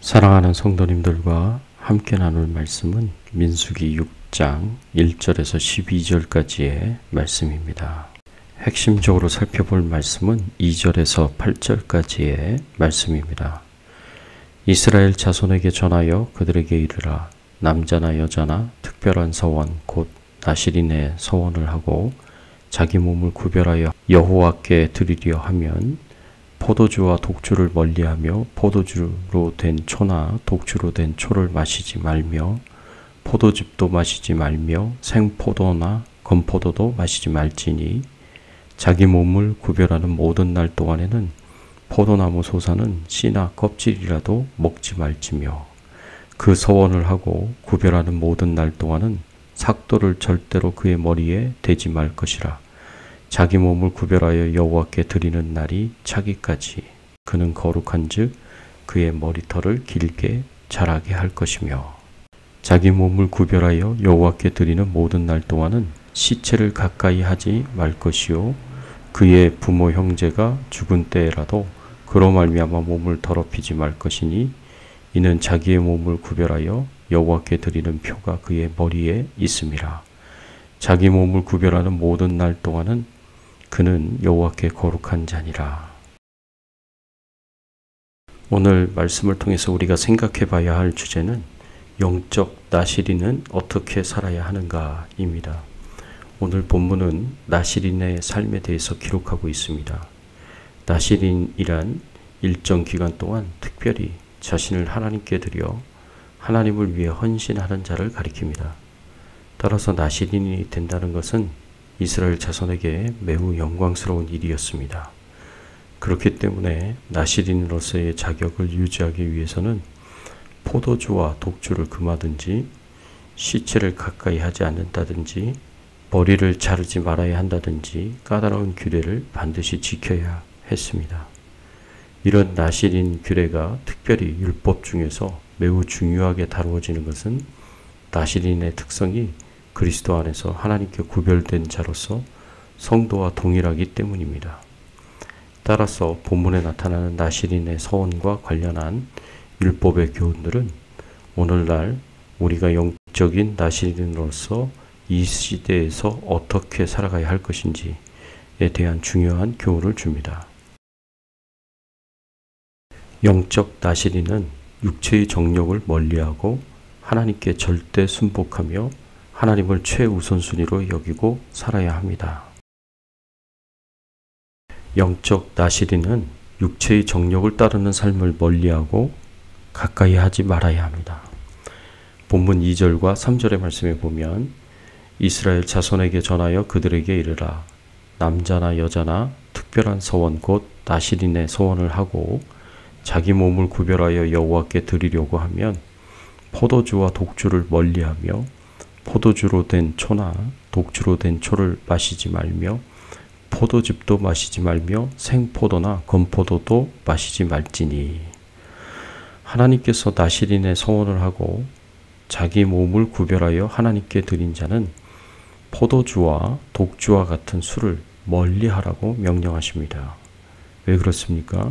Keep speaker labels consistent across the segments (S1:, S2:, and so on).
S1: 사랑하는 성도님들과 함께 나눌 말씀은 민수기 6장 1절에서 12절까지의 말씀입니다. 핵심적으로 살펴볼 말씀은 2절에서 8절까지의 말씀입니다. 이스라엘 자손에게 전하여 그들에게 이르라. 남자나 여자나 특별한 서원 곧 나실인의 서원을 하고 자기 몸을 구별하여 여호와께 드리려 하면 포도주와 독주를 멀리하며 포도주로 된 초나 독주로 된 초를 마시지 말며 포도즙도 마시지 말며 생포도나 건포도도 마시지 말지니 자기 몸을 구별하는 모든 날 동안에는 포도나무 솟아는 씨나 껍질이라도 먹지 말지며 그 서원을 하고 구별하는 모든 날 동안은 삭도를 절대로 그의 머리에 대지 말 것이라. 자기 몸을 구별하여 여호와께 드리는 날이 차기까지 그는 거룩한즉 그의 머리털을 길게 자라게 할 것이며 자기 몸을 구별하여 여호와께 드리는 모든 날 동안은 시체를 가까이 하지 말 것이요 그의 부모 형제가 죽은 때라도 그로 말미암아 몸을 더럽히지 말 것이니 이는 자기의 몸을 구별하여 여호와께 드리는 표가 그의 머리에 있음이라. 자기 몸을 구별하는 모든 날 동안은 그는 여호와께 거룩한 자니라. 오늘 말씀을 통해서 우리가 생각해 봐야 할 주제는 영적 나실인은 어떻게 살아야 하는가입니다. 오늘 본문은 나실인의 삶에 대해서 기록하고 있습니다. 나실인이란 일정 기간 동안 특별히 자신을 하나님께 드려 하나님을 위해 헌신하는 자를 가리킵니다. 따라서 나실인이 된다는 것은 이스라엘 자손에게 매우 영광스러운 일이었습니다. 그렇기 때문에 나실인으로서의 자격을 유지하기 위해서는 포도주와 독주를 금하든지 시체를 가까이 하지 않는다든지 머리를 자르지 말아야 한다든지 까다로운 규례를 반드시 지켜야 했습니다. 이런 나실인 규례가 특별히 율법 중에서 매우 중요하게 다루어지는 것은 나실인의 특성이 그리스도 안에서 하나님께 구별된 자로서 성도와 동일하기 때문입니다. 따라서 본문에 나타나는 나실인의 서원과 관련한 율법의 교훈들은 오늘날 우리가 영적인 나실인으로서 이 시대에서 어떻게 살아가야 할 것인지에 대한 중요한 교훈을 줍니다. 영적 나실인은 육체의 정욕을 멀리하고 하나님께 절대 순복하며 하나님을 최우선순위로 여기고 살아야 합니다. 영적 나실인은 육체의 정욕을 따르는 삶을 멀리하고 가까이 하지 말아야 합니다. 본문 2절과 3절의 말씀에 보면 이스라엘 자손에게 전하여 그들에게 이르라. 남자나 여자나 특별한 서원 곧 나실인의 서원을 하고 자기 몸을 구별하여 여호와께 드리려고 하면 포도주와 독주를 멀리하며 포도주로 된 초나 독주로 된 초를 마시지 말며 포도즙도 마시지 말며 생포도나 건포도도 마시지 말지니. 하나님께서 나실인의 서원을 하고 자기 몸을 구별하여 하나님께 드린 자는 포도주와 독주와 같은 술을 멀리하라고 명령하십니다. 왜 그렇습니까?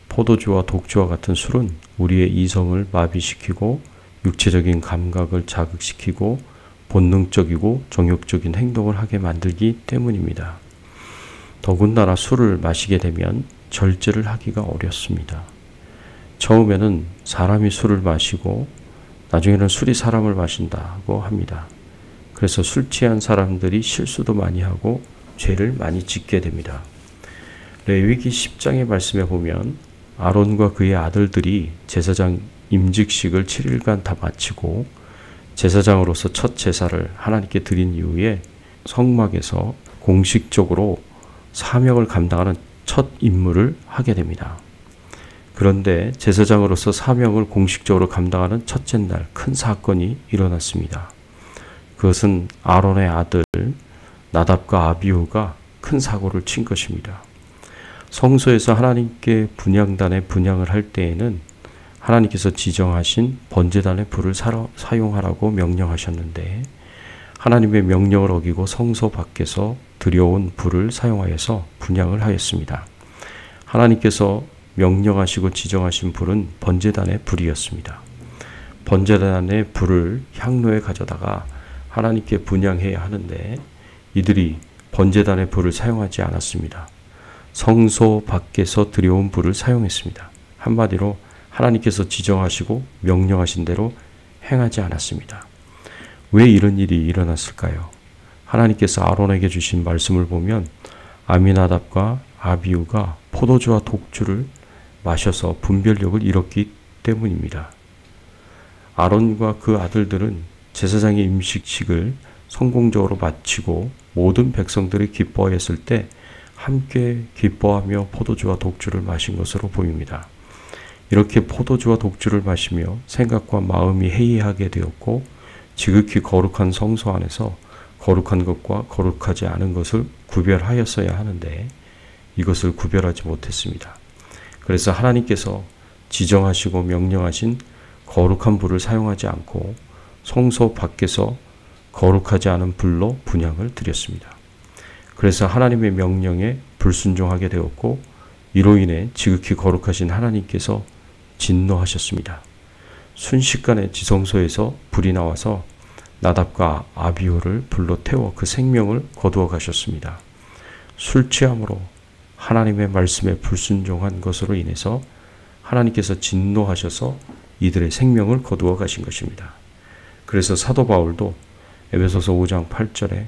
S1: 포도주와 독주와 같은 술은 우리의 이성을 마비시키고 육체적인 감각을 자극시키고 본능적이고 정욕적인 행동을 하게 만들기 때문입니다. 더군다나 술을 마시게 되면 절제를 하기가 어렵습니다. 처음에는 사람이 술을 마시고 나중에는 술이 사람을 마신다고 합니다. 그래서 술 취한 사람들이 실수도 많이 하고 죄를 많이 짓게 됩니다. 레위기 10장의 말씀에 보면 아론과 그의 아들들이 제사장 임직식을 7일간 다 마치고 제사장으로서 첫 제사를 하나님께 드린 이후에 성막에서 공식적으로 사명을 감당하는 첫 임무를 하게 됩니다. 그런데 제사장으로서 사명을 공식적으로 감당하는 첫째 날 큰 사건이 일어났습니다. 그것은 아론의 아들 나답과 아비후가 큰 사고를 친 것입니다. 성소에서 하나님께 분향단에 분향을 할 때에는 하나님께서 지정하신 번제단의 불을 사용하라고 명령하셨는데 하나님의 명령을 어기고 성소 밖에서 들여온 불을 사용하여서 분향을 하였습니다. 하나님께서 명령하시고 지정하신 불은 번제단의 불이었습니다. 번제단의 불을 향로에 가져다가 하나님께 분향해야 하는데 이들이 번제단의 불을 사용하지 않았습니다. 성소 밖에서 들여온 불을 사용했습니다. 한마디로 하나님께서 지정하시고 명령하신 대로 행하지 않았습니다. 왜 이런 일이 일어났을까요? 하나님께서 아론에게 주신 말씀을 보면 아미나답과 아비후가 포도주와 독주를 마셔서 분별력을 잃었기 때문입니다. 아론과 그 아들들은 제사장의 임식식을 성공적으로 마치고 모든 백성들이 기뻐하였을 때 함께 기뻐하며 포도주와 독주를 마신 것으로 보입니다. 이렇게 포도주와 독주를 마시며 생각과 마음이 해이하게 되었고 지극히 거룩한 성소 안에서 거룩한 것과 거룩하지 않은 것을 구별하였어야 하는데 이것을 구별하지 못했습니다. 그래서 하나님께서 지정하시고 명령하신 거룩한 불을 사용하지 않고 성소 밖에서 거룩하지 않은 불로 분향을 드렸습니다. 그래서 하나님의 명령에 불순종하게 되었고 이로 인해 지극히 거룩하신 하나님께서 진노하셨습니다. 순식간에 지성소에서 불이 나와서 나답과 아비후를 불로 태워 그 생명을 거두어 가셨습니다. 술 취함으로 하나님의 말씀에 불순종한 것으로 인해서 하나님께서 진노하셔서 이들의 생명을 거두어 가신 것입니다. 그래서 사도 바울도 에베소서 5장 8절에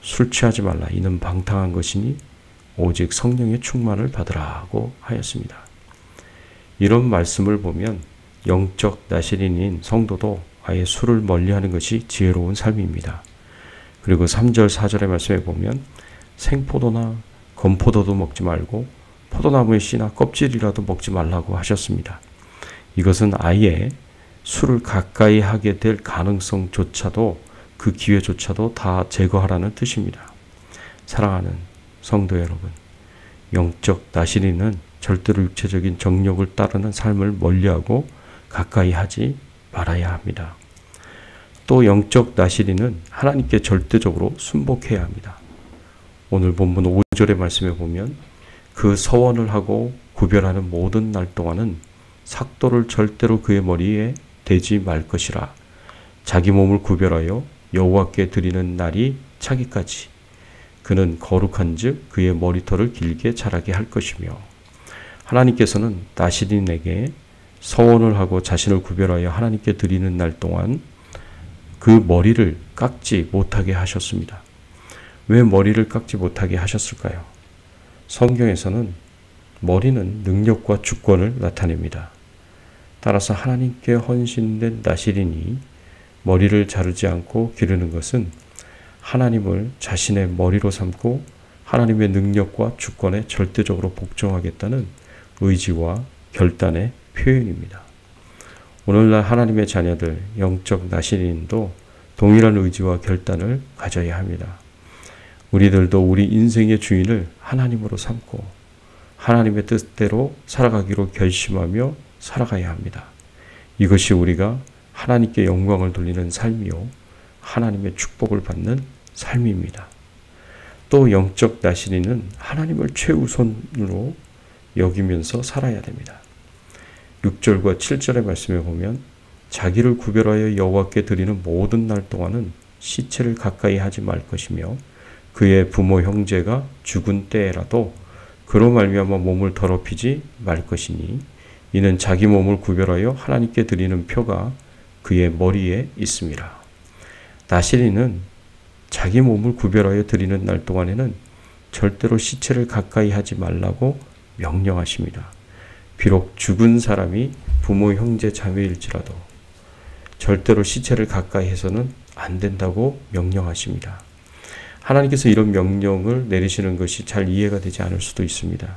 S1: 술 취하지 말라 이는 방탕한 것이니 오직 성령의 충만을 받으라고 하였습니다. 이런 말씀을 보면 영적 나실인인 성도도 아예 술을 멀리하는 것이 지혜로운 삶입니다. 그리고 3절 4절의 말씀에 보면 생포도나 건포도도 먹지 말고 포도나무의 씨나 껍질이라도 먹지 말라고 하셨습니다. 이것은 아예 술을 가까이 하게 될 가능성조차도 그 기회조차도 다 제거하라는 뜻입니다. 사랑하는 성도 여러분, 영적 나실인은 절대로 육체적인 정욕을 따르는 삶을 멀리하고 가까이 하지 말아야 합니다. 또 영적 나실인은 하나님께 절대적으로 순복해야 합니다. 오늘 본문 5절의 말씀에 보면 그 서원을 하고 구별하는 모든 날 동안은 삭도를 절대로 그의 머리에 대지 말 것이라. 자기 몸을 구별하여 여호와께 드리는 날이 차기까지 그는 거룩한즉 그의 머리털을 길게 자라게 할 것이며, 하나님께서는 나실인에게 서원을 하고 자신을 구별하여 하나님께 드리는 날 동안 그 머리를 깎지 못하게 하셨습니다. 왜 머리를 깎지 못하게 하셨을까요? 성경에서는 머리는 능력과 주권을 나타냅니다. 따라서 하나님께 헌신된 나실인이 머리를 자르지 않고 기르는 것은 하나님을 자신의 머리로 삼고 하나님의 능력과 주권에 절대적으로 복종하겠다는 의지와 결단의 표현입니다. 오늘날 하나님의 자녀들, 영적 나실인도 동일한 의지와 결단을 가져야 합니다. 우리들도 우리 인생의 주인을 하나님으로 삼고 하나님의 뜻대로 살아가기로 결심하며 살아가야 합니다. 이것이 우리가 하나님께 영광을 돌리는 삶이요 하나님의 축복을 받는 삶입니다. 또 영적 나실인은 하나님을 최우선으로 여기면서 살아야 됩니다. 6절과 7절의 말씀에 보면 자기를 구별하여 여호와께 드리는 모든 날 동안은 시체를 가까이 하지 말 것이며 그의 부모 형제가 죽은 때에라도 그로 말미암아 몸을 더럽히지 말 것이니 이는 자기 몸을 구별하여 하나님께 드리는 표가 그의 머리에 있습니다. 나실인은 자기 몸을 구별하여 드리는 날 동안에는 절대로 시체를 가까이 하지 말라고 명령하십니다. 비록 죽은 사람이 부모 형제 자매일지라도 절대로 시체를 가까이 해서는 안 된다고 명령하십니다. 하나님께서 이런 명령을 내리시는 것이 잘 이해가 되지 않을 수도 있습니다.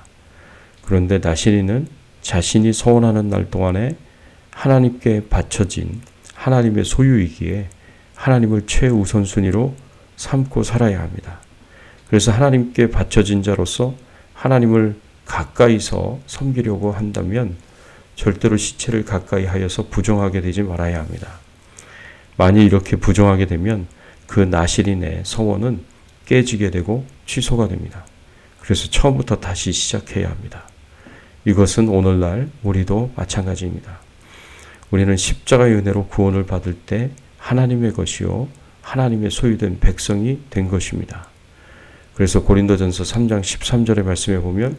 S1: 그런데 나실인은 자신이 서원하는 날 동안에 하나님께 바쳐진 하나님의 소유이기에 하나님을 최우선순위로 삼고 살아야 합니다. 그래서 하나님께 바쳐진 자로서 하나님을 가까이서 섬기려고 한다면 절대로 시체를 가까이 하여서 부정하게 되지 말아야 합니다. 만일 이렇게 부정하게 되면 그 나실인의 서원은 깨지게 되고 취소가 됩니다. 그래서 처음부터 다시 시작해야 합니다. 이것은 오늘날 우리도 마찬가지입니다. 우리는 십자가의 은혜로 구원을 받을 때 하나님의 것이요 하나님의 소유된 백성이 된 것입니다. 그래서 고린도전서 3장 13절의 말씀에 보면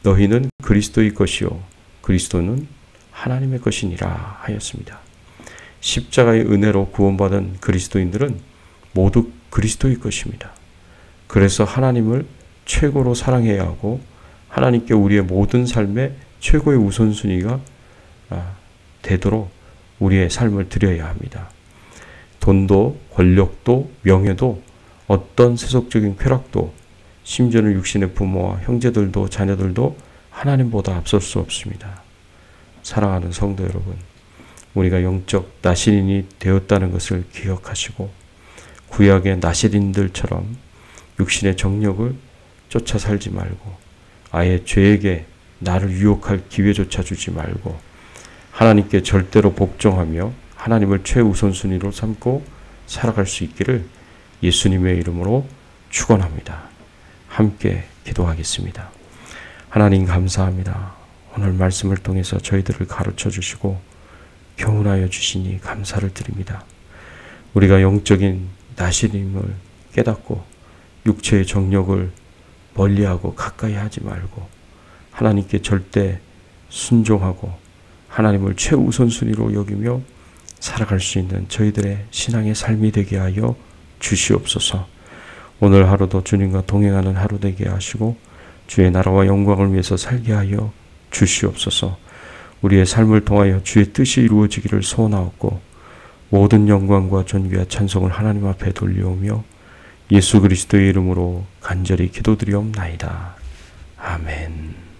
S1: 너희는 그리스도의 것이요 그리스도는 하나님의 것이니라 하였습니다. 십자가의 은혜로 구원받은 그리스도인들은 모두 그리스도의 것입니다. 그래서 하나님을 최고로 사랑해야 하고 하나님께 우리의 모든 삶의 최고의 우선순위가 되도록 우리의 삶을 드려야 합니다. 돈도 권력도 명예도 어떤 세속적인 쾌락도 심지어는 육신의 부모와 형제들도 자녀들도 하나님보다 앞설 수 없습니다. 사랑하는 성도 여러분, 우리가 영적 나시린이 되었다는 것을 기억하시고 구약의 나시린들처럼 육신의 정력을 쫓아 살지 말고 아예 죄에게 나를 유혹할 기회조차 주지 말고 하나님께 절대로 복종하며 하나님을 최우선순위로 삼고 살아갈 수 있기를 예수님의 이름으로 축원합니다. 함께 기도하겠습니다. 하나님 감사합니다. 오늘 말씀을 통해서 저희들을 가르쳐 주시고 교훈하여 주시니 감사를 드립니다. 우리가 영적인 나시림을 깨닫고 육체의 정욕을 멀리하고 가까이 하지 말고 하나님께 절대 순종하고 하나님을 최우선순위로 여기며 살아갈 수 있는 저희들의 신앙의 삶이 되게 하여 주시옵소서. 오늘 하루도 주님과 동행하는 하루 되게 하시고 주의 나라와 영광을 위해서 살게 하여 주시옵소서. 우리의 삶을 통하여 주의 뜻이 이루어지기를 소원하옵고 모든 영광과 존귀와 찬송을 하나님 앞에 돌려오며 예수 그리스도의 이름으로 간절히 기도드리옵나이다. 아멘.